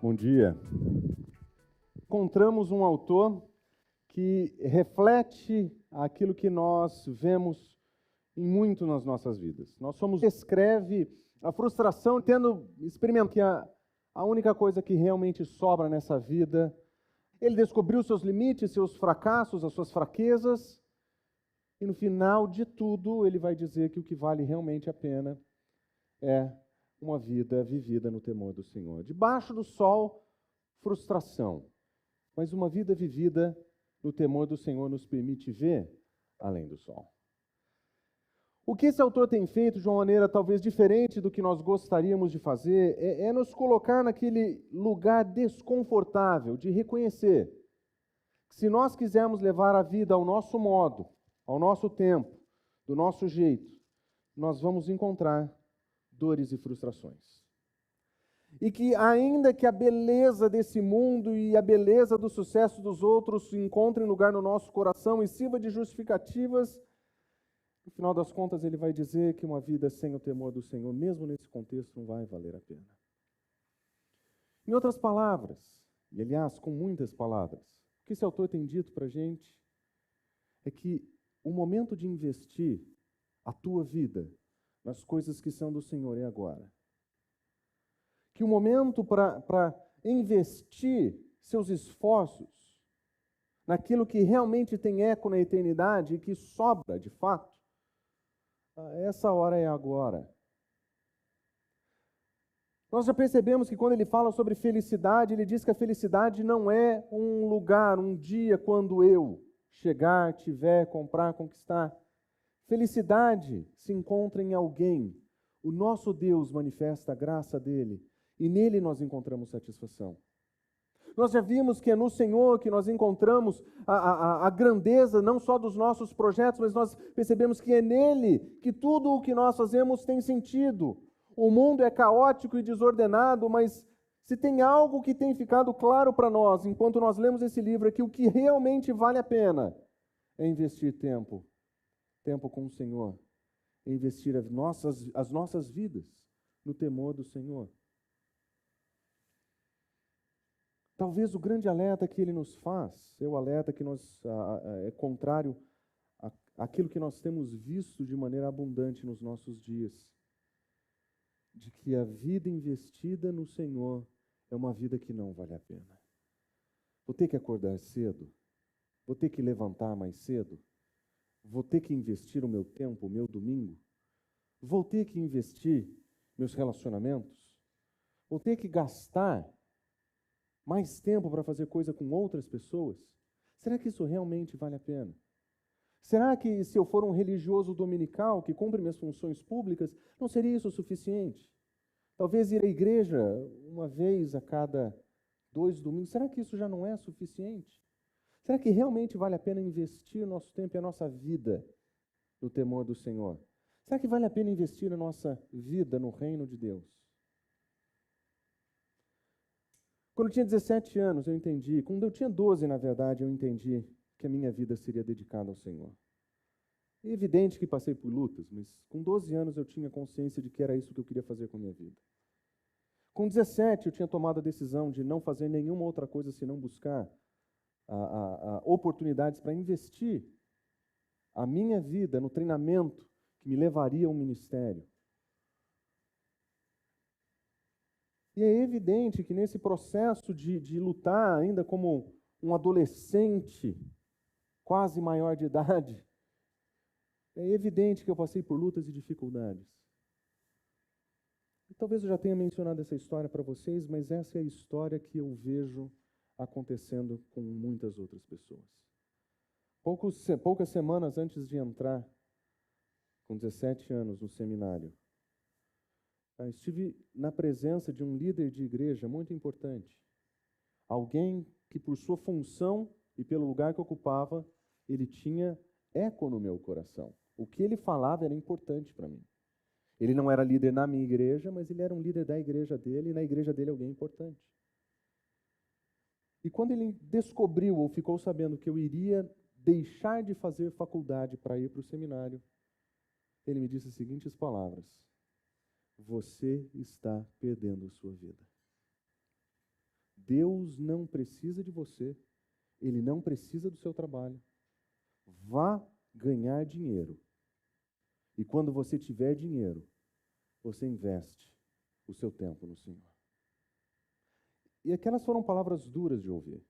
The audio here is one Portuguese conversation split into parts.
Bom dia. Encontramos um autor que reflete aquilo que nós vemos em muito nas nossas vidas. Descreve a frustração, tendo experimentado que a única coisa que realmente sobra nessa vida. Ele descobriu seus limites, seus fracassos, as suas fraquezas, e no final de tudo ele vai dizer que o que vale realmente a pena é uma vida vivida no temor do Senhor. Debaixo do sol, frustração, mas uma vida vivida no temor do Senhor nos permite ver além do sol. O que esse autor tem feito de uma maneira talvez diferente do que nós gostaríamos de fazer é nos colocar naquele lugar desconfortável de reconhecer que se nós quisermos levar a vida ao nosso modo, ao nosso tempo, do nosso jeito, nós vamos encontrar dores e frustrações. E que ainda que a beleza desse mundo e a beleza do sucesso dos outros encontrem lugar no nosso coração e sirva de justificativas, no final das contas ele vai dizer que uma vida sem o temor do Senhor, mesmo nesse contexto, não vai valer a pena. Em outras palavras, e aliás com muitas palavras, o que esse autor tem dito para a gente é que o momento de investir a tua vida nas coisas que são do Senhor é agora. Que o momento para investir seus esforços naquilo que realmente tem eco na eternidade e que sobra de fato, essa hora é agora. Nós já percebemos que quando ele fala sobre felicidade, ele diz que a felicidade não é um lugar, um dia quando eu chegar, tiver, comprar, conquistar. Felicidade se encontra em alguém. O nosso Deus manifesta a graça dele e nele nós encontramos satisfação. Nós já vimos que é no Senhor que nós encontramos a grandeza não só dos nossos projetos, mas nós percebemos que é nele que tudo o que nós fazemos tem sentido. O mundo é caótico e desordenado, mas se tem algo que tem ficado claro para nós, enquanto nós lemos esse livro, é que o que realmente vale a pena é investir tempo com o Senhor, é investir as nossas vidas no temor do Senhor. Talvez o grande alerta que ele nos faz é o alerta que é contrário àquilo que nós temos visto de maneira abundante nos nossos dias, de que a vida investida no Senhor é uma vida que não vale a pena. Vou ter que acordar cedo, vou ter que levantar mais cedo, vou ter que investir o meu tempo, o meu domingo, vou ter que investir meus relacionamentos, vou ter que gastar mais tempo para fazer coisa com outras pessoas? Será que isso realmente vale a pena? Será que se eu for um religioso dominical que cumpre minhas funções públicas, não seria isso o suficiente? Talvez ir à igreja uma vez a cada 2 domingos, será que isso já não é suficiente? Será que realmente vale a pena investir nosso tempo e a nossa vida no temor do Senhor? Será que vale a pena investir a nossa vida no reino de Deus? Quando eu tinha 17 anos, eu entendi, quando eu tinha 12, na verdade, eu entendi que a minha vida seria dedicada ao Senhor. É evidente que passei por lutas, mas com 12 anos eu tinha consciência de que era isso que eu queria fazer com a minha vida. Com 17, eu tinha tomado a decisão de não fazer nenhuma outra coisa senão buscar oportunidades para investir a minha vida no treinamento que me levaria ao ministério. E é evidente que nesse processo de lutar, ainda como um adolescente, quase maior de idade, é evidente que eu passei por lutas e dificuldades. E talvez eu já tenha mencionado essa história para vocês, mas essa é a história que eu vejo acontecendo com muitas outras pessoas. Poucas semanas antes de entrar, com 17 anos, no seminário, estive na presença de um líder de igreja muito importante. Alguém que, por sua função e pelo lugar que ocupava, ele tinha eco no meu coração. O que ele falava era importante para mim. Ele não era líder na minha igreja, mas ele era um líder da igreja dele, e na igreja dele alguém importante. E quando ele descobriu ou ficou sabendo que eu iria deixar de fazer faculdade para ir para o seminário, ele me disse as seguintes palavras: você está perdendo sua vida. Deus não precisa de você, Ele não precisa do seu trabalho. Vá ganhar dinheiro. E quando você tiver dinheiro, você investe o seu tempo no Senhor. E aquelas foram palavras duras de ouvir.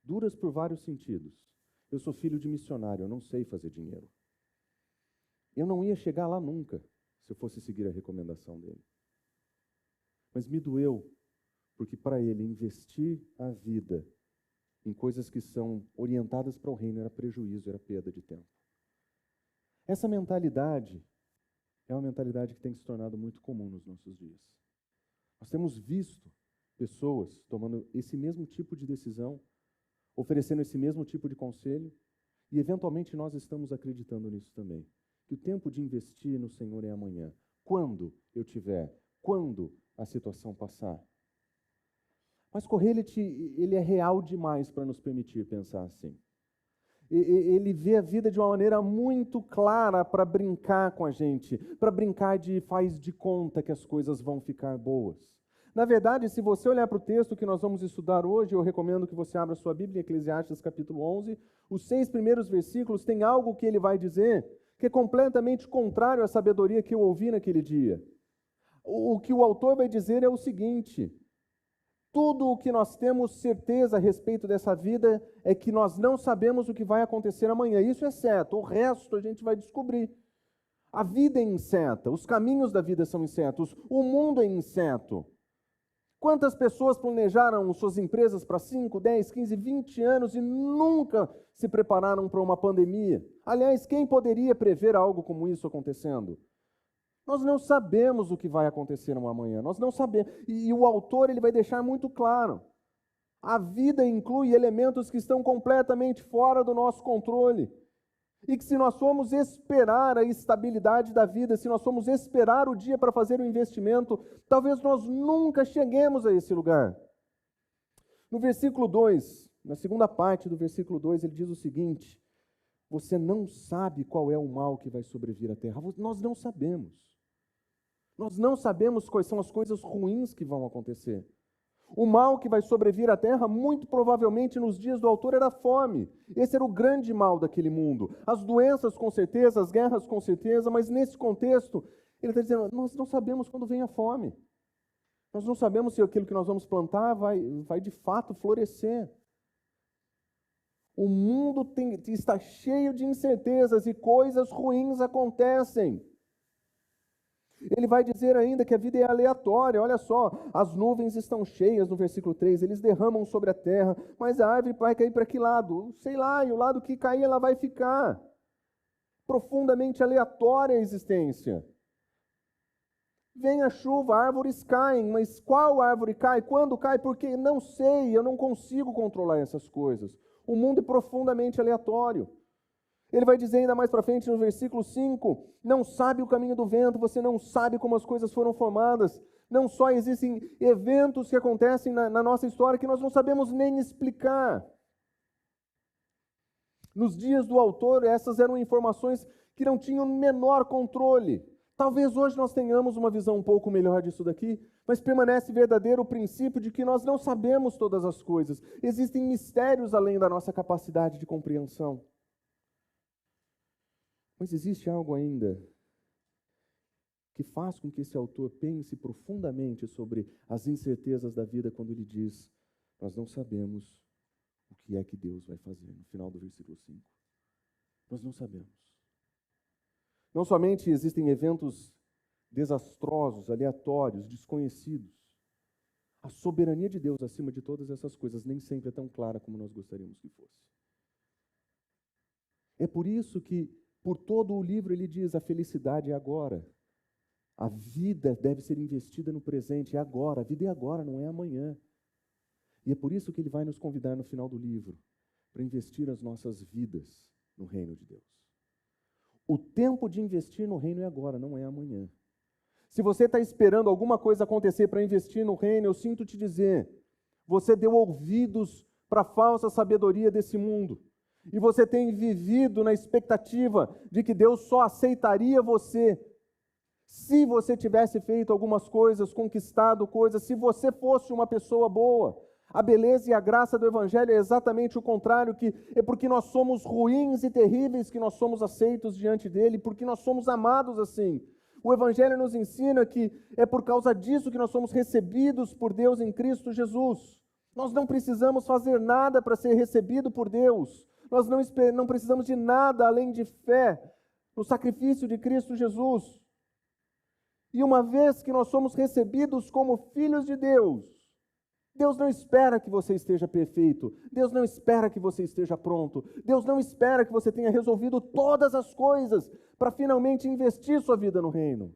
Duras por vários sentidos. Eu sou filho de missionário, eu não sei fazer dinheiro. Eu não ia chegar lá nunca, se eu fosse seguir a recomendação dele. Mas me doeu, porque para ele investir a vida em coisas que são orientadas para o reino era prejuízo, era perda de tempo. Essa mentalidade é uma mentalidade que tem se tornado muito comum nos nossos dias. Nós temos visto pessoas tomando esse mesmo tipo de decisão, oferecendo esse mesmo tipo de conselho, e eventualmente nós estamos acreditando nisso também. Que o tempo de investir no Senhor é amanhã. Quando eu tiver, quando a situação passar. Mas Kohelet, ele é real demais para nos permitir pensar assim. Ele vê a vida de uma maneira muito clara para brincar com a gente, para brincar de faz de conta que as coisas vão ficar boas. Na verdade, se você olhar para o texto que nós vamos estudar hoje, eu recomendo que você abra sua Bíblia em Eclesiastes capítulo 11, os 6 primeiros versículos tem algo que ele vai dizer que é completamente contrário à sabedoria que eu ouvi naquele dia. O que o autor vai dizer é o seguinte: tudo o que nós temos certeza a respeito dessa vida é que nós não sabemos o que vai acontecer amanhã. Isso é certo, o resto a gente vai descobrir. A vida é incerta, os caminhos da vida são incertos, o mundo é incerto. Quantas pessoas planejaram suas empresas para 5, 10, 15, 20 anos e nunca se prepararam para uma pandemia? Aliás, quem poderia prever algo como isso acontecendo? Nós não sabemos o que vai acontecer amanhã, nós não sabemos. E o autor ele vai deixar muito claro. A vida inclui elementos que estão completamente fora do nosso controle. E que se nós formos esperar a estabilidade da vida, se nós formos esperar o dia para fazer o investimento, talvez nós nunca cheguemos a esse lugar. No versículo 2, na segunda parte do versículo 2, ele diz o seguinte: você não sabe qual é o mal que vai sobrevir à terra. Nós não sabemos. Nós não sabemos quais são as coisas ruins que vão acontecer. O mal que vai sobrevir à terra, muito provavelmente nos dias do autor, era a fome. Esse era o grande mal daquele mundo. As doenças, com certeza, as guerras, com certeza, mas nesse contexto, ele está dizendo, nós não sabemos quando vem a fome. Nós não sabemos se aquilo que nós vamos plantar vai de fato florescer. O mundo está cheio de incertezas e coisas ruins acontecem. Ele vai dizer ainda que a vida é aleatória. Olha só, as nuvens estão cheias, no versículo 3, eles derramam sobre a terra, mas a árvore vai cair para que lado? Sei lá, e o lado que cair ela vai ficar. Profundamente aleatória a existência. Vem a chuva, árvores caem, mas qual árvore cai? Quando cai? Porque não sei, eu não consigo controlar essas coisas. O mundo é profundamente aleatório. Ele vai dizer ainda mais para frente no versículo 5, não sabe o caminho do vento, você não sabe como as coisas foram formadas. Não só existem eventos que acontecem na nossa história que nós não sabemos nem explicar. Nos dias do autor, essas eram informações que não tinham o menor controle. Talvez hoje nós tenhamos uma visão um pouco melhor disso daqui, mas permanece verdadeiro o princípio de que nós não sabemos todas as coisas. Existem mistérios além da nossa capacidade de compreensão. Mas existe algo ainda que faz com que esse autor pense profundamente sobre as incertezas da vida quando ele diz, nós não sabemos o que é que Deus vai fazer, no final do versículo 5. Nós não sabemos. Não somente existem eventos desastrosos, aleatórios, desconhecidos. A soberania de Deus acima de todas essas coisas nem sempre é tão clara como nós gostaríamos que fosse. É por isso que por todo o livro ele diz, a felicidade é agora. A vida deve ser investida no presente, é agora. A vida é agora, não é amanhã. E é por isso que ele vai nos convidar no final do livro, para investir as nossas vidas no reino de Deus. O tempo de investir no reino é agora, não é amanhã. Se você está esperando alguma coisa acontecer para investir no reino, eu sinto te dizer, você deu ouvidos para a falsa sabedoria desse mundo. E você tem vivido na expectativa de que Deus só aceitaria você se você tivesse feito algumas coisas, conquistado coisas, se você fosse uma pessoa boa. A beleza e a graça do Evangelho é exatamente o contrário, que é porque nós somos ruins e terríveis que nós somos aceitos diante dele, porque nós somos amados assim. O Evangelho nos ensina que é por causa disso que nós somos recebidos por Deus em Cristo Jesus. Nós não precisamos fazer nada para ser recebido por Deus. Nós não precisamos de nada além de fé no sacrifício de Cristo Jesus. E uma vez que nós somos recebidos como filhos de Deus, Deus não espera que você esteja perfeito. Deus não espera que você esteja pronto. Deus não espera que você tenha resolvido todas as coisas para finalmente investir sua vida no reino.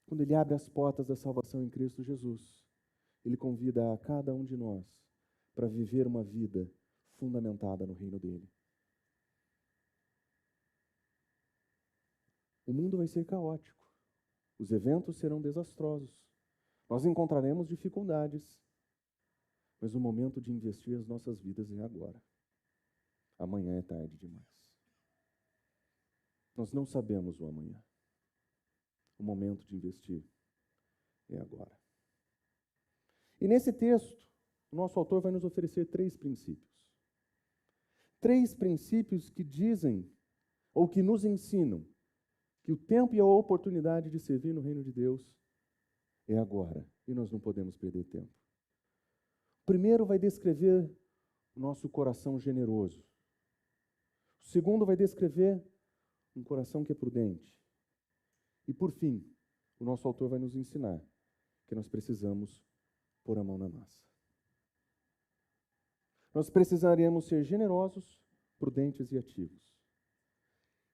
Quando Ele abre as portas da salvação em Cristo Jesus, Ele convida a cada um de nós para viver uma vida fundamentada no reino dEle. O mundo vai ser caótico. Os eventos serão desastrosos. Nós encontraremos dificuldades, mas o momento de investir as nossas vidas é agora. Amanhã é tarde demais. Nós não sabemos o amanhã. O momento de investir é agora. E nesse texto, o nosso autor vai nos oferecer 3 princípios. 3 princípios que dizem, ou que nos ensinam, que o tempo e a oportunidade de servir no reino de Deus é agora, e nós não podemos perder tempo. O primeiro vai descrever o nosso coração generoso. O segundo vai descrever um coração que é prudente. E por fim, o nosso autor vai nos ensinar que nós precisamos pôr a mão na massa. Nós precisaremos ser generosos, prudentes e ativos.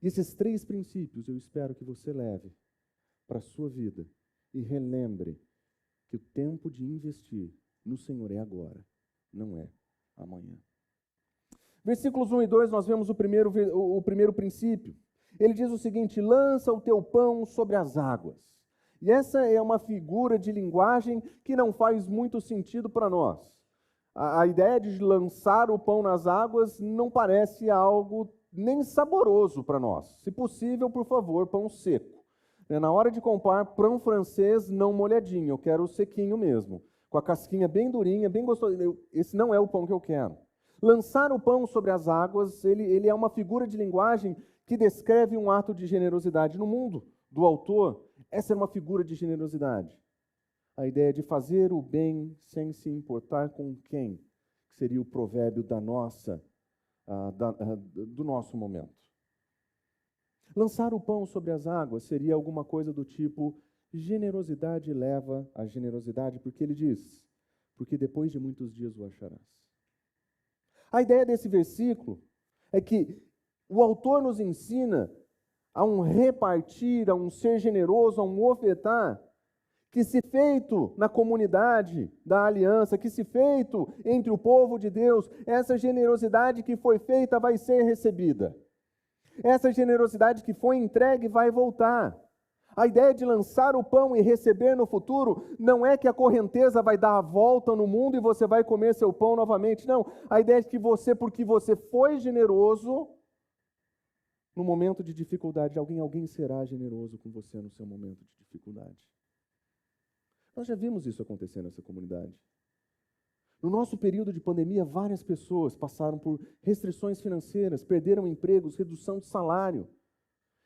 E esses 3 princípios eu espero que você leve para a sua vida e relembre que o tempo de investir no Senhor é agora, não é amanhã. Versículos 1 e 2, nós vemos o primeiro princípio. Ele diz o seguinte: lança o teu pão sobre as águas. E essa é uma figura de linguagem que não faz muito sentido para nós. A ideia de lançar o pão nas águas não parece algo nem saboroso para nós. Se possível, por favor, pão seco. Na hora de comprar pão francês não molhadinho, eu quero o sequinho mesmo, com a casquinha bem durinha, bem gostoso. Esse não é o pão que eu quero. Lançar o pão sobre as águas, ele é uma figura de linguagem que descreve um ato de generosidade. No mundo do autor, essa é uma figura de generosidade. A ideia de fazer o bem sem se importar com quem, que seria o provérbio do nosso momento. Lançar o pão sobre as águas seria alguma coisa do tipo: generosidade leva a generosidade, porque ele diz, porque depois de muitos dias o acharás. A ideia desse versículo é que o autor nos ensina a um repartir, a um ser generoso, a um ofertar, que se feito na comunidade da aliança, que se feito entre o povo de Deus, essa generosidade que foi feita vai ser recebida. Essa generosidade que foi entregue vai voltar. A ideia de lançar o pão e receber no futuro não é que a correnteza vai dar a volta no mundo e você vai comer seu pão novamente. Não, a ideia é que você, porque você foi generoso, no momento de dificuldade, alguém será generoso com você no seu momento de dificuldade. Nós já vimos isso acontecer nessa comunidade. No nosso período de pandemia, várias pessoas passaram por restrições financeiras, perderam empregos, redução de salário.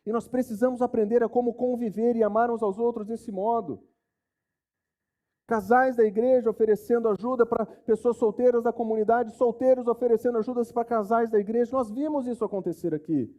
E nós precisamos aprender a como conviver e amar uns aos outros desse modo. Casais da igreja oferecendo ajuda para pessoas solteiras da comunidade, solteiros oferecendo ajudas para casais da igreja. Nós vimos isso acontecer aqui.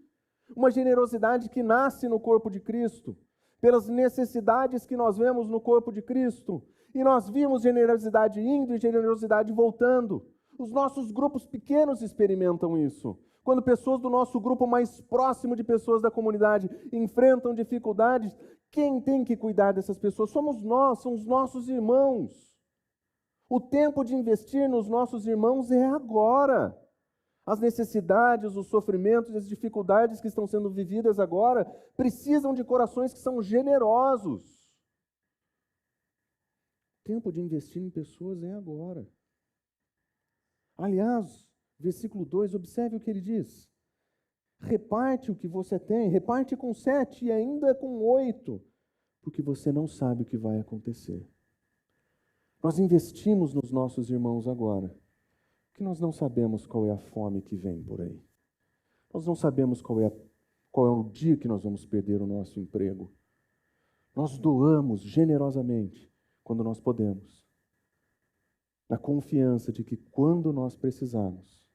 Uma generosidade que nasce no corpo de Cristo, pelas necessidades que nós vemos no corpo de Cristo. E nós vimos generosidade indo e generosidade voltando. Os nossos grupos pequenos experimentam isso. Quando pessoas do nosso grupo mais próximo de pessoas da comunidade enfrentam dificuldades, quem tem que cuidar dessas pessoas? Somos nós, são os nossos irmãos. O tempo de investir nos nossos irmãos é agora. As necessidades, os sofrimentos, as dificuldades que estão sendo vividas agora precisam de corações que são generosos. O tempo de investir em pessoas é agora. Aliás, versículo 2, observe o que ele diz. Reparte o que você tem, reparte com 7 e ainda com 8, porque você não sabe o que vai acontecer. Nós investimos nos nossos irmãos agora, porque nós não sabemos qual é a fome que vem por aí. Nós não sabemos qual é o dia que nós vamos perder o nosso emprego. Nós doamos generosamente quando nós podemos, na confiança de que quando nós precisarmos,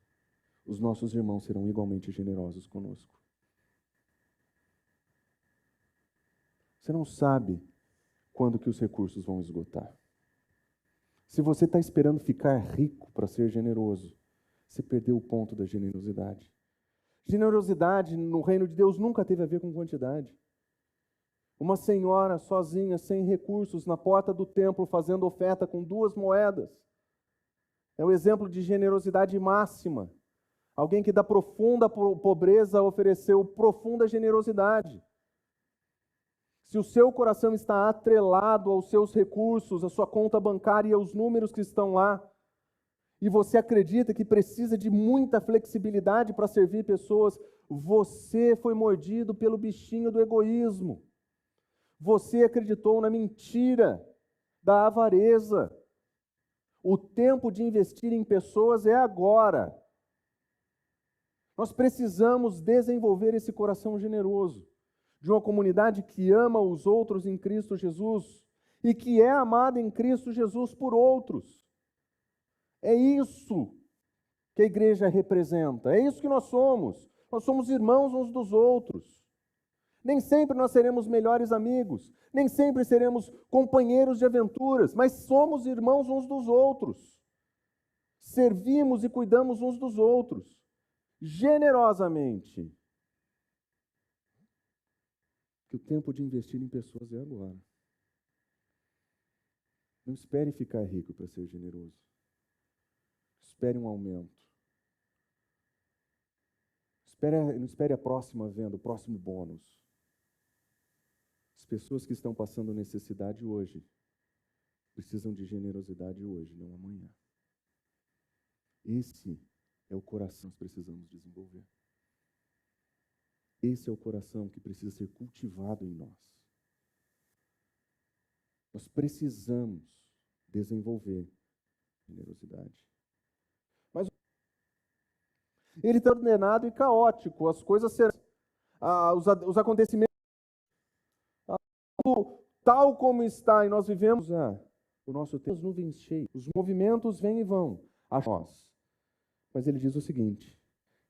os nossos irmãos serão igualmente generosos conosco. Você não sabe quando que os recursos vão esgotar. Se você está esperando ficar rico para ser generoso, você perdeu o ponto da generosidade. Generosidade no reino de Deus nunca teve a ver com quantidade. Uma senhora sozinha, sem recursos, na porta do templo, fazendo oferta com 2 moedas. É o exemplo de generosidade máxima. Alguém que da profunda pobreza ofereceu profunda generosidade. Se o seu coração está atrelado aos seus recursos, à sua conta bancária e aos números que estão lá, e você acredita que precisa de muita flexibilidade para servir pessoas, você foi mordido pelo bichinho do egoísmo. Você acreditou na mentira da avareza. O tempo de investir em pessoas é agora. Nós precisamos desenvolver esse coração generoso, de uma comunidade que ama os outros em Cristo Jesus e que é amada em Cristo Jesus por outros. É isso que a igreja representa, é isso que nós somos. Nós somos irmãos uns dos outros. Nem sempre nós seremos melhores amigos, nem sempre seremos companheiros de aventuras, mas somos irmãos uns dos outros. Servimos e cuidamos uns dos outros, generosamente. Que o tempo de investir em pessoas é agora. Não espere ficar rico para ser generoso. Espere um aumento. Não espere a próxima venda, o próximo bônus. As pessoas que estão passando necessidade hoje precisam de generosidade hoje, não amanhã. Esse é o coração que precisamos desenvolver. Esse é o coração que precisa ser cultivado em nós. Nós precisamos desenvolver generosidade. Mas ele está ordenado e caótico. As coisas serão, os acontecimentos, tal como está, e nós vivemos o nosso tempo, as nuvens cheias, os movimentos vêm e vão a nós. Mas ele diz o seguinte: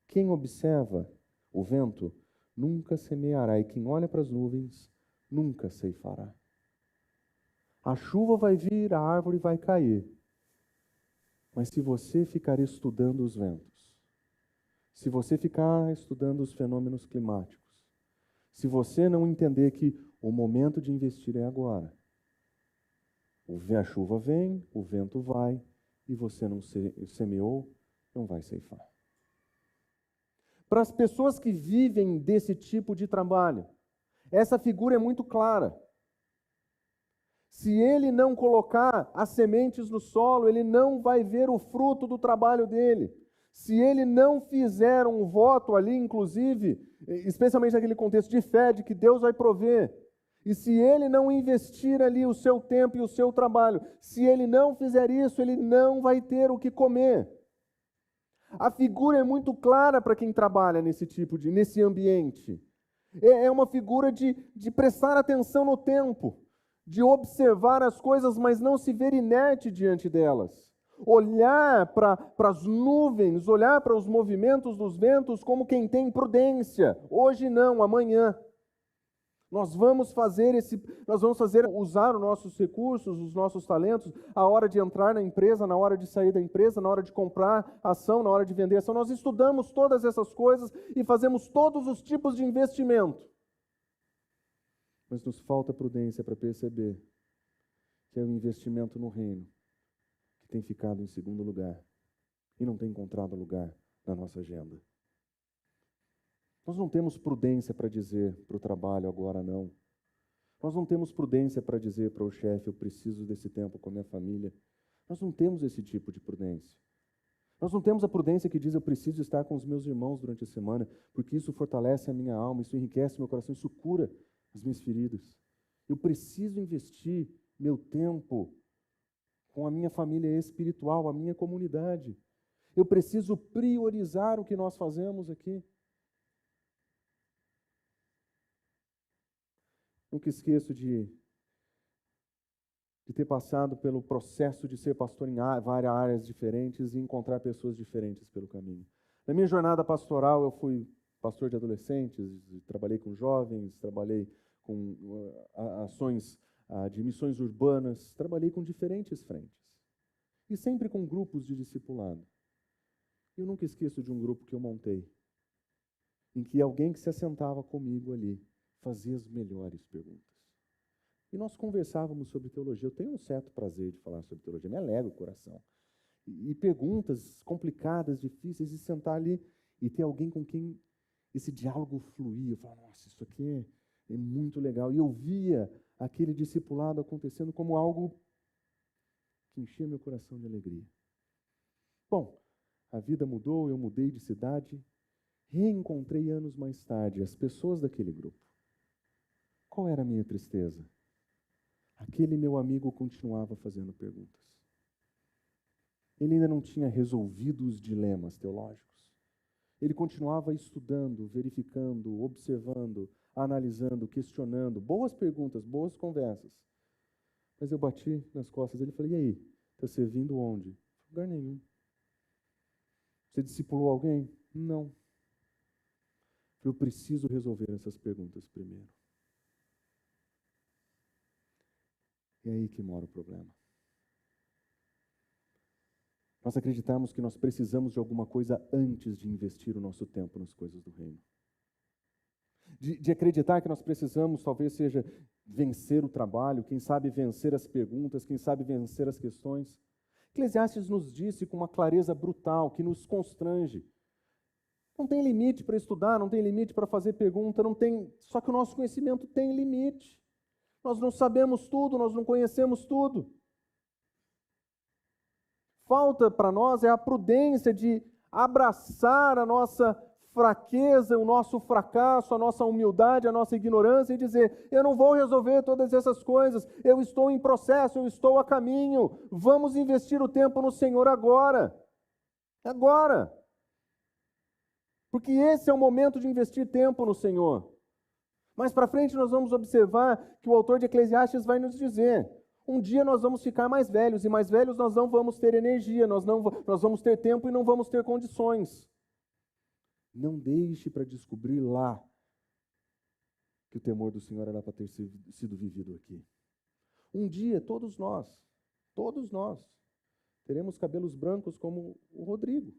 quem observa o vento nunca semeará, e quem olha para as nuvens nunca ceifará. A chuva vai vir, a árvore vai cair. Mas se você ficar estudando os ventos, se você ficar estudando os fenômenos climáticos, se você não entender que o momento de investir é agora, a chuva vem, o vento vai, e você não semeou, não vai ceifar. Para as pessoas que vivem desse tipo de trabalho, essa figura é muito clara. Se ele não colocar as sementes no solo, ele não vai ver o fruto do trabalho dele. Se ele não fizer um voto ali, inclusive, especialmente naquele contexto de fé, de que Deus vai prover, e se ele não investir ali o seu tempo e o seu trabalho, se ele não fizer isso, ele não vai ter o que comer. A figura é muito clara para quem trabalha nesse ambiente. É uma figura de prestar atenção no tempo, de observar as coisas, mas não se ver inerte diante delas. Olhar para as nuvens, olhar para os movimentos dos ventos como quem tem prudência. Hoje não, amanhã. Nós vamos usar os nossos recursos, os nossos talentos, a hora de entrar na empresa, na hora de sair da empresa, na hora de comprar ação, na hora de vender ação. Nós estudamos todas essas coisas e fazemos todos os tipos de investimento. Mas nos falta prudência para perceber que é o investimento no reino que tem ficado em segundo lugar e não tem encontrado lugar na nossa agenda. Nós não temos prudência para dizer para o trabalho agora não. Nós não temos prudência para dizer para o chefe, eu preciso desse tempo com a minha família. Nós não temos esse tipo de prudência. Nós não temos a prudência que diz, eu preciso estar com os meus irmãos durante a semana, porque isso fortalece a minha alma, isso enriquece meu coração, isso cura as minhas feridas. Eu preciso investir meu tempo com a minha família espiritual, a minha comunidade. Eu preciso priorizar o que nós fazemos aqui. Nunca esqueço de ter passado pelo processo de ser pastor em várias áreas diferentes e encontrar pessoas diferentes pelo caminho. Na minha jornada pastoral, eu fui pastor de adolescentes, trabalhei com jovens, trabalhei com ações de missões urbanas, trabalhei com diferentes frentes. E sempre com grupos de discipulado. Eu nunca esqueço de um grupo que eu montei, em que alguém que se assentava comigo ali fazia as melhores perguntas. E nós conversávamos sobre teologia. Eu tenho um certo prazer de falar sobre teologia, me alegra o coração. E perguntas complicadas, difíceis, e sentar ali e ter alguém com quem esse diálogo fluía. Eu falava, nossa, isso aqui é muito legal. E eu via aquele discipulado acontecendo como algo que enchia meu coração de alegria. Bom, a vida mudou, eu mudei de cidade, reencontrei anos mais tarde as pessoas daquele grupo. Qual era a minha tristeza? Aquele meu amigo continuava fazendo perguntas. Ele ainda não tinha resolvido os dilemas teológicos. Ele continuava estudando, verificando, observando, analisando, questionando. Boas perguntas, boas conversas. Mas eu bati nas costas dele e falei, e aí, está servindo onde? Lugar nenhum. Você discipulou alguém? Não. Eu preciso resolver essas perguntas primeiro. É aí que mora o problema. Nós acreditamos que nós precisamos de alguma coisa antes de investir o nosso tempo nas coisas do reino. De acreditar que nós precisamos, talvez seja vencer o trabalho, quem sabe vencer as perguntas, quem sabe vencer as questões. Eclesiastes nos disse com uma clareza brutal, que nos constrange. Não tem limite para estudar, não tem limite para fazer pergunta, não tem. Só que o nosso conhecimento tem limite. Nós não sabemos tudo, nós não conhecemos tudo. Falta para nós é a prudência de abraçar a nossa fraqueza, o nosso fracasso, a nossa humildade, a nossa ignorância e dizer, eu não vou resolver todas essas coisas, eu estou em processo, eu estou a caminho, vamos investir o tempo no Senhor agora. Agora. Porque esse é o momento de investir tempo no Senhor. Mais para frente nós vamos observar que o autor de Eclesiastes vai nos dizer, um dia nós vamos ficar mais velhos, e mais velhos nós não vamos ter energia, nós vamos ter tempo e não vamos ter condições. Não deixe para descobrir lá que o temor do Senhor era para ter sido vivido aqui. Um dia todos nós, teremos cabelos brancos como o Rodrigo.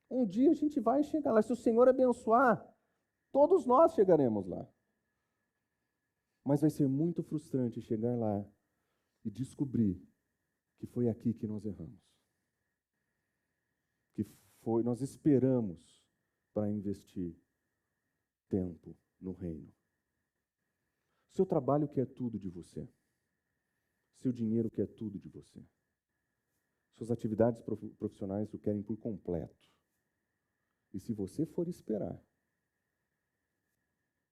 Um dia a gente vai chegar lá, se o Senhor abençoar, todos nós chegaremos lá. Mas vai ser muito frustrante chegar lá e descobrir que foi aqui que nós erramos. Nós esperamos para investir tempo no reino. Seu trabalho quer tudo de você. Seu dinheiro quer tudo de você. Suas atividades profissionais o querem por completo. E se você for esperar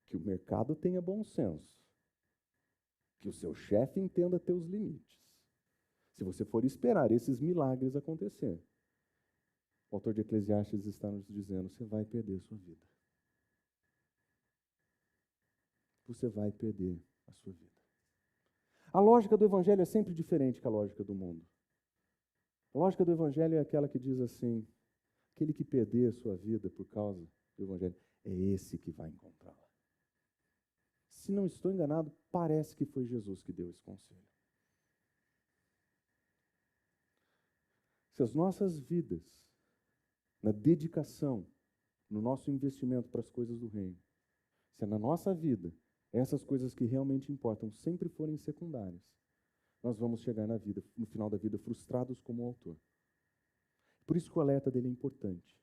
que o mercado tenha bom senso, que o seu chefe entenda teus limites. Se você for esperar esses milagres acontecer, o autor de Eclesiastes está nos dizendo, você vai perder a sua vida. Você vai perder a sua vida. A lógica do Evangelho é sempre diferente que a lógica do mundo. A lógica do Evangelho é aquela que diz assim, aquele que perder a sua vida por causa do Evangelho, é esse que vai encontrá-la. Se não estou enganado, parece que foi Jesus que deu esse conselho. Se as nossas vidas, na dedicação, no nosso investimento para as coisas do reino, se na nossa vida essas coisas que realmente importam sempre forem secundárias, nós vamos chegar no final da vida frustrados como o autor. Por isso que o alerta dele é importante.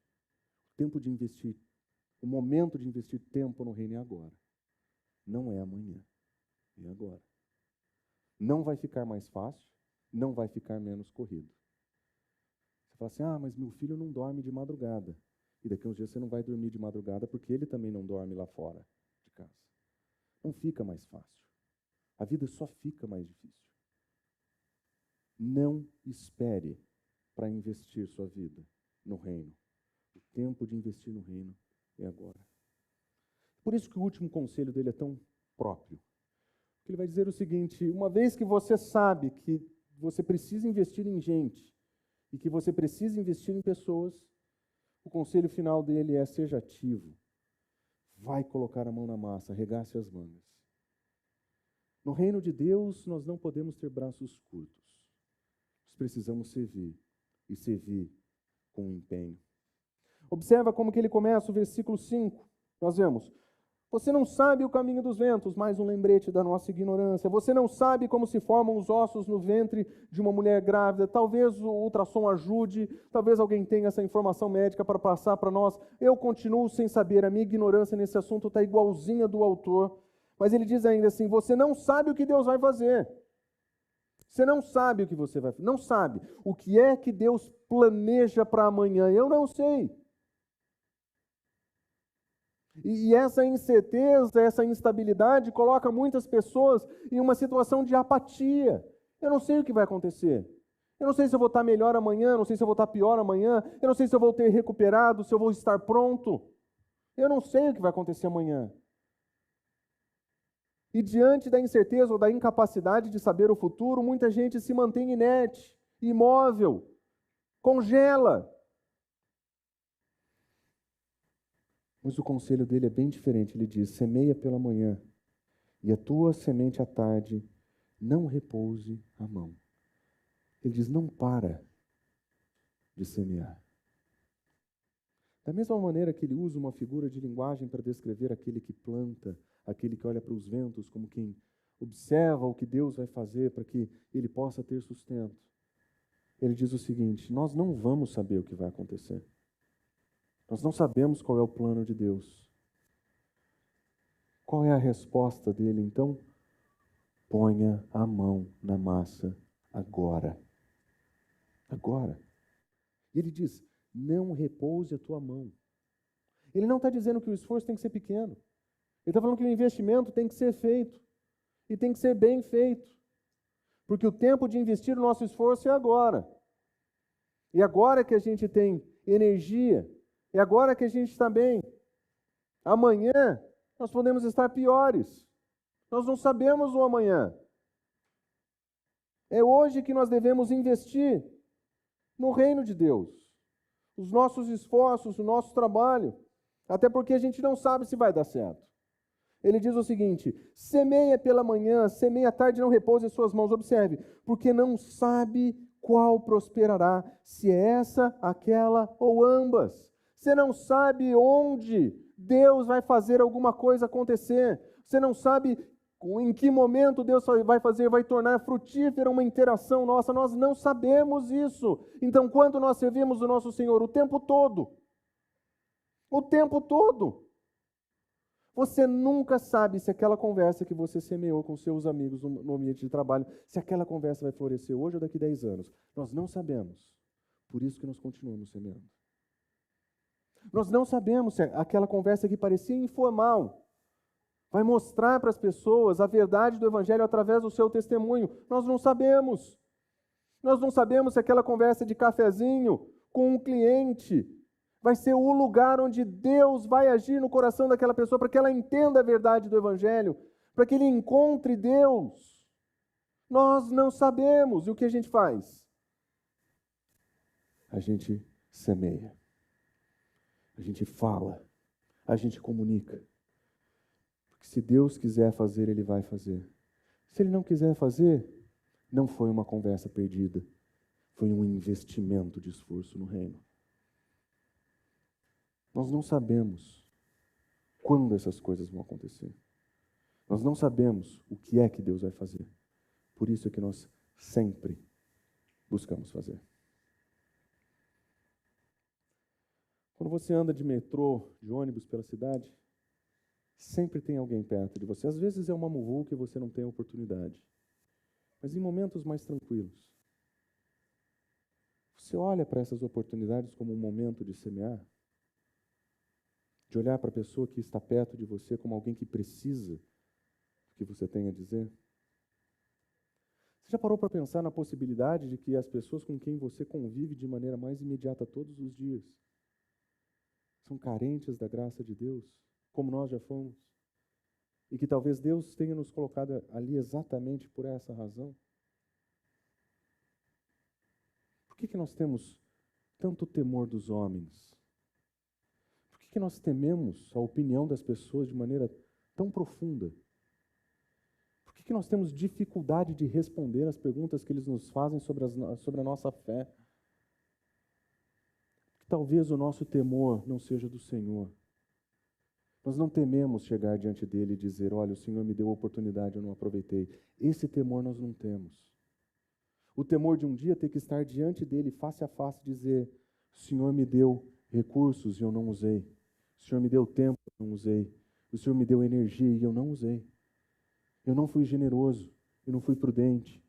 O momento de investir tempo no reino é agora. Não é amanhã, é agora. Não vai ficar mais fácil, não vai ficar menos corrido. Você fala assim, mas meu filho não dorme de madrugada. E daqui a uns dias você não vai dormir de madrugada porque ele também não dorme lá fora de casa. Não fica mais fácil. A vida só fica mais difícil. Não espere para investir sua vida no reino. O tempo de investir no reino é agora. Por isso que o último conselho dele é tão próprio. Ele vai dizer o seguinte: uma vez que você sabe que você precisa investir em gente e que você precisa investir em pessoas, o conselho final dele é: seja ativo. Vai colocar a mão na massa, arregace as mangas. No reino de Deus, nós não podemos ter braços curtos. Nós precisamos servir, e servir com empenho. Observa como que ele começa o versículo 5. Nós vemos: você não sabe o caminho dos ventos, mais um lembrete da nossa ignorância. Você não sabe como se formam os ossos no ventre de uma mulher grávida. Talvez o ultrassom ajude, talvez alguém tenha essa informação médica para passar para nós. Eu continuo sem saber, a minha ignorância nesse assunto está igualzinha do autor. Mas ele diz ainda assim: você não sabe o que Deus vai fazer. Você não sabe o que você vai fazer. Não sabe. O que é que Deus planeja para amanhã? Eu não sei. E essa incerteza, essa instabilidade coloca muitas pessoas em uma situação de apatia. Eu não sei o que vai acontecer. Eu não sei se eu vou estar melhor amanhã, não sei se eu vou estar pior amanhã, eu não sei se eu vou ter recuperado, se eu vou estar pronto. Eu não sei o que vai acontecer amanhã. E diante da incerteza ou da incapacidade de saber o futuro, muita gente se mantém inerte, imóvel, congela. Mas o conselho dele é bem diferente. Ele diz: semeia pela manhã, e a tua semente à tarde, não repouse a mão. Ele diz: não para de semear. Da mesma maneira que ele usa uma figura de linguagem para descrever aquele que planta, aquele que olha para os ventos como quem observa o que Deus vai fazer para que ele possa ter sustento. Ele diz o seguinte: nós não vamos saber o que vai acontecer. Nós não sabemos qual é o plano de Deus. Qual é a resposta dele? Então, ponha a mão na massa agora. Agora. E ele diz: não repouse a tua mão. Ele não está dizendo que o esforço tem que ser pequeno. Ele está falando que o investimento tem que ser feito. E tem que ser bem feito. Porque o tempo de investir o nosso esforço é agora. E agora que a gente tem energia. É agora que a gente está bem. Amanhã nós podemos estar piores. Nós não sabemos o amanhã. É hoje que nós devemos investir no reino de Deus. Os nossos esforços, o nosso trabalho. Até porque a gente não sabe se vai dar certo. Ele diz o seguinte: semeia pela manhã, semeia à tarde, não repouse as suas mãos. Observe, porque não sabe qual prosperará, se é essa, aquela ou ambas. Você não sabe onde Deus vai fazer alguma coisa acontecer. Você não sabe em que momento Deus vai fazer, vai tornar frutífera uma interação nossa. Nós não sabemos isso. Então, quando nós servimos o nosso Senhor o tempo todo, você nunca sabe se aquela conversa que você semeou com seus amigos no ambiente de trabalho, se aquela conversa vai florescer hoje ou daqui a 10 anos. Nós não sabemos. Por isso que nós continuamos semeando. Nós não sabemos se aquela conversa que parecia informal vai mostrar para as pessoas a verdade do Evangelho através do seu testemunho. Nós não sabemos. Nós não sabemos se aquela conversa de cafezinho com um cliente vai ser o lugar onde Deus vai agir no coração daquela pessoa para que ela entenda a verdade do Evangelho, para que ele encontre Deus. Nós não sabemos. E o que a gente faz? A gente semeia. A gente fala. A gente comunica. Porque se Deus quiser fazer, Ele vai fazer. Se Ele não quiser fazer, não foi uma conversa perdida. Foi um investimento de esforço no reino. Nós não sabemos quando essas coisas vão acontecer. Nós não sabemos o que é que Deus vai fazer. Por isso é que nós sempre buscamos fazer. Quando você anda de metrô, de ônibus pela cidade, sempre tem alguém perto de você. Às vezes é uma muvuca e você não tem oportunidade. Mas em momentos mais tranquilos, você olha para essas oportunidades como um momento de semear? De olhar para a pessoa que está perto de você como alguém que precisa do que você tem a dizer? Você já parou para pensar na possibilidade de que as pessoas com quem você convive de maneira mais imediata todos os dias são carentes da graça de Deus, como nós já fomos? E que talvez Deus tenha nos colocado ali exatamente por essa razão? Por que nós temos tanto temor dos homens? Por que nós tememos a opinião das pessoas de maneira tão profunda? Por que nós temos dificuldade de responder às perguntas que eles nos fazem sobre a nossa fé? Porque talvez o nosso temor não seja do Senhor. Nós não tememos chegar diante dele e dizer, olha, o Senhor me deu a oportunidade, eu não aproveitei. Esse temor nós não temos. O temor de um dia ter que estar diante dele, face a face, e dizer, o Senhor me deu recursos e eu não usei. O Senhor me deu tempo e eu não usei. O Senhor me deu energia e eu não usei. Eu não fui generoso, eu não fui prudente,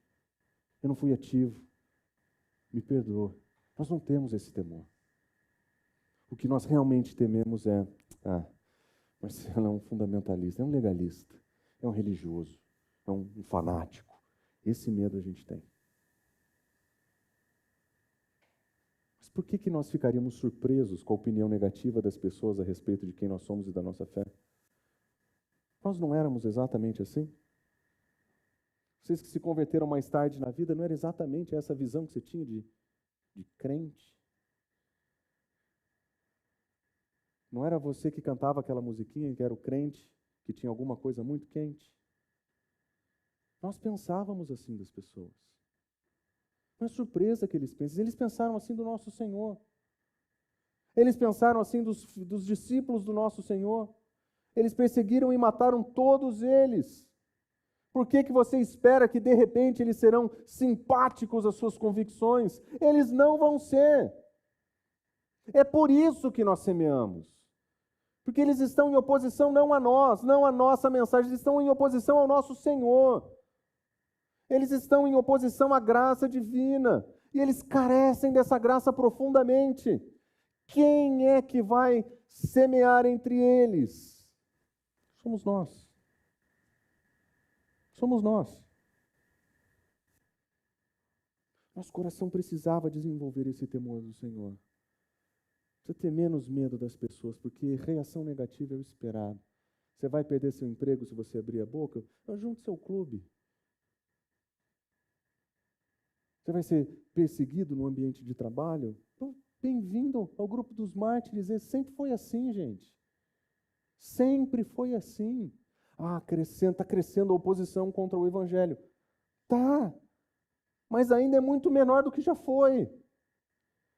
eu não fui ativo. Me perdoa. Nós não temos esse temor. O que nós realmente tememos é, Marcelo é um fundamentalista, é um legalista, é um religioso, é um fanático. Esse medo a gente tem. Mas por que nós ficaríamos surpresos com a opinião negativa das pessoas a respeito de quem nós somos e da nossa fé? Nós não éramos exatamente assim? Vocês que se converteram mais tarde na vida, não era exatamente essa visão que você tinha de crente? Não era você que cantava aquela musiquinha que era o crente, que tinha alguma coisa muito quente? Nós pensávamos assim das pessoas. Não é surpresa que eles pensem. Eles pensaram assim do nosso Senhor. Eles pensaram assim dos discípulos do nosso Senhor. Eles perseguiram e mataram todos eles. Por que você espera que de repente eles serão simpáticos às suas convicções? Eles não vão ser. É por isso que nós semeamos. Porque eles estão em oposição não a nós, não à nossa mensagem, eles estão em oposição ao nosso Senhor. Eles estão em oposição à graça divina. E eles carecem dessa graça profundamente. Quem é que vai semear entre eles? Somos nós. Somos nós. Nosso coração precisava desenvolver esse temor do Senhor. Precisa ter menos medo das pessoas, porque reação negativa é o esperado. Você vai perder seu emprego se você abrir a boca? Junte seu clube. Você vai ser perseguido no ambiente de trabalho? Então, bem-vindo ao grupo dos mártires. Sempre foi assim, gente. Sempre foi assim. Está crescendo a oposição contra o Evangelho. Tá, mas ainda é muito menor do que já foi.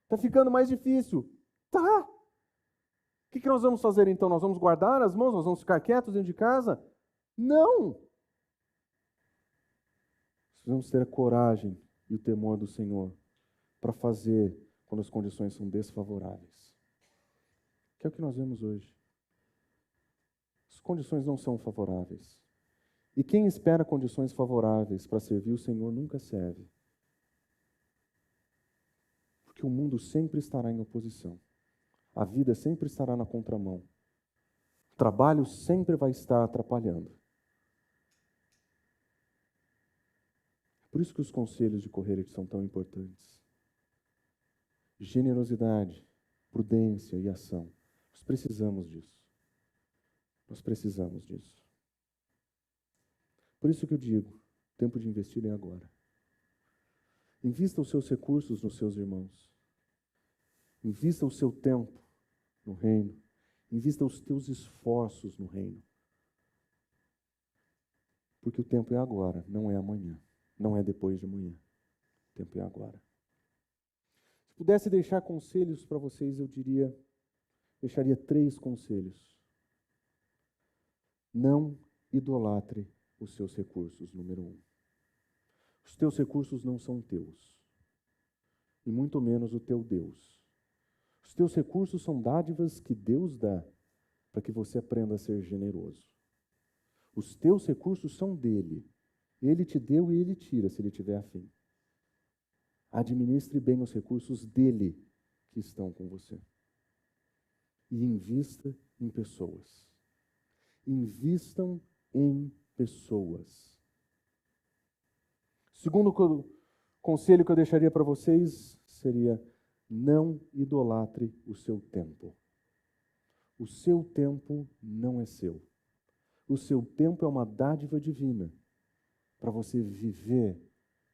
Está ficando mais difícil. Tá. O que nós vamos fazer então? Nós vamos guardar as mãos? Nós vamos ficar quietos dentro de casa? Não. Precisamos ter a coragem e o temor do Senhor para fazer quando as condições são desfavoráveis. Que é o que nós vemos hoje. As condições não são favoráveis. E quem espera condições favoráveis para servir o Senhor nunca serve. Porque o mundo sempre estará em oposição. A vida sempre estará na contramão. O trabalho sempre vai estar atrapalhando. Por isso que os conselhos de Cohellet são tão importantes. Generosidade, prudência e ação. Nós precisamos disso. Nós precisamos disso. Por isso que eu digo, tempo de investir é agora. Invista os seus recursos nos seus irmãos. Invista o seu tempo no reino. Invista os teus esforços no reino. Porque o tempo é agora, não é amanhã. Não é depois de amanhã. O tempo é agora. Se pudesse deixar conselhos para vocês, eu deixaria 3 conselhos. Não idolatre os seus recursos, número 1. Os teus recursos não são teus. E muito menos o teu Deus. Os teus recursos são dádivas que Deus dá para que você aprenda a ser generoso. Os teus recursos são dele. Ele te deu e ele tira, se ele tiver afim. Administre bem os recursos dele que estão com você. E invista em pessoas. Invistam em pessoas. Segundo conselho que eu deixaria para vocês seria: não idolatre o seu tempo. O seu tempo não é seu. O seu tempo é uma dádiva divina para você viver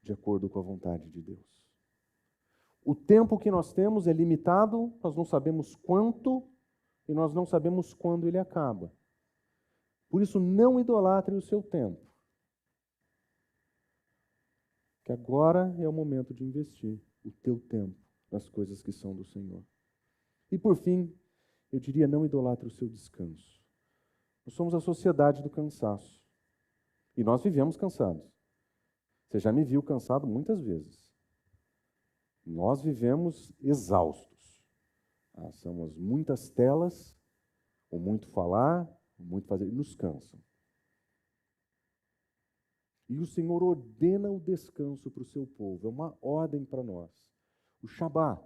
de acordo com a vontade de Deus. O tempo que nós temos é limitado, nós não sabemos quanto e nós não sabemos quando ele acaba. Por isso, não idolatre o seu tempo. Que agora é o momento de investir o teu tempo nas coisas que são do Senhor. E por fim, eu diria: não idolatre o seu descanso. Nós somos a sociedade do cansaço. E nós vivemos cansados. Você já me viu cansado muitas vezes. Nós vivemos exaustos. Somos muitas telas, ou muito falar, ou muito fazer, nos cansam. E o Senhor ordena o descanso para o seu povo. É uma ordem para nós. O Shabat,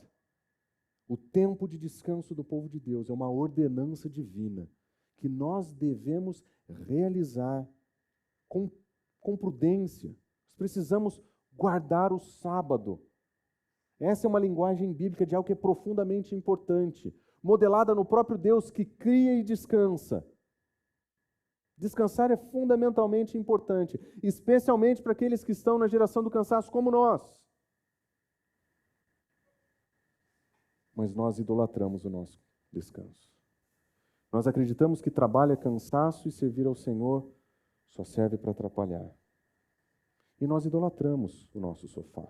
o tempo de descanso do povo de Deus, é uma ordenança divina que nós devemos realizar com prudência. Nós precisamos guardar o sábado. Essa é uma linguagem bíblica de algo que é profundamente importante, modelada no próprio Deus que cria e descansa. Descansar é fundamentalmente importante, especialmente para aqueles que estão na geração do cansaço como nós. Mas nós idolatramos o nosso descanso. Nós acreditamos que trabalho é cansaço e servir ao Senhor só serve para atrapalhar. E nós idolatramos o nosso sofá.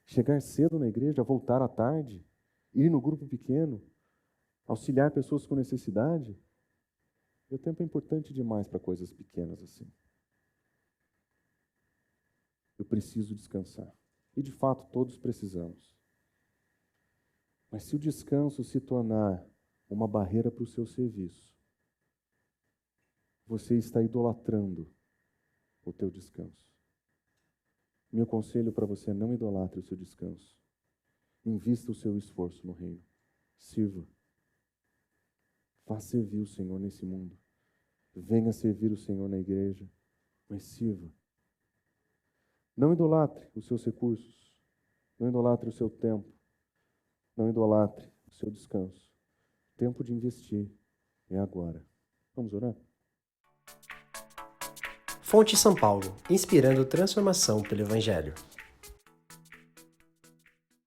Chegar cedo na igreja, voltar à tarde, ir no grupo pequeno, auxiliar pessoas com necessidade. O tempo é importante demais para coisas pequenas assim. Eu preciso descansar. E de fato todos precisamos. Mas se o descanso se tornar uma barreira para o seu serviço, você está idolatrando o teu descanso. Meu conselho para você: não idolatre o seu descanso. Invista o seu esforço no reino. Sirva. Vá servir o Senhor nesse mundo. Venha servir o Senhor na igreja, mas sirva. Não idolatre os seus recursos. Não idolatre o seu tempo. Não idolatre o seu descanso. O tempo de investir é agora. Vamos orar? Fonte São Paulo, inspirando transformação pelo Evangelho.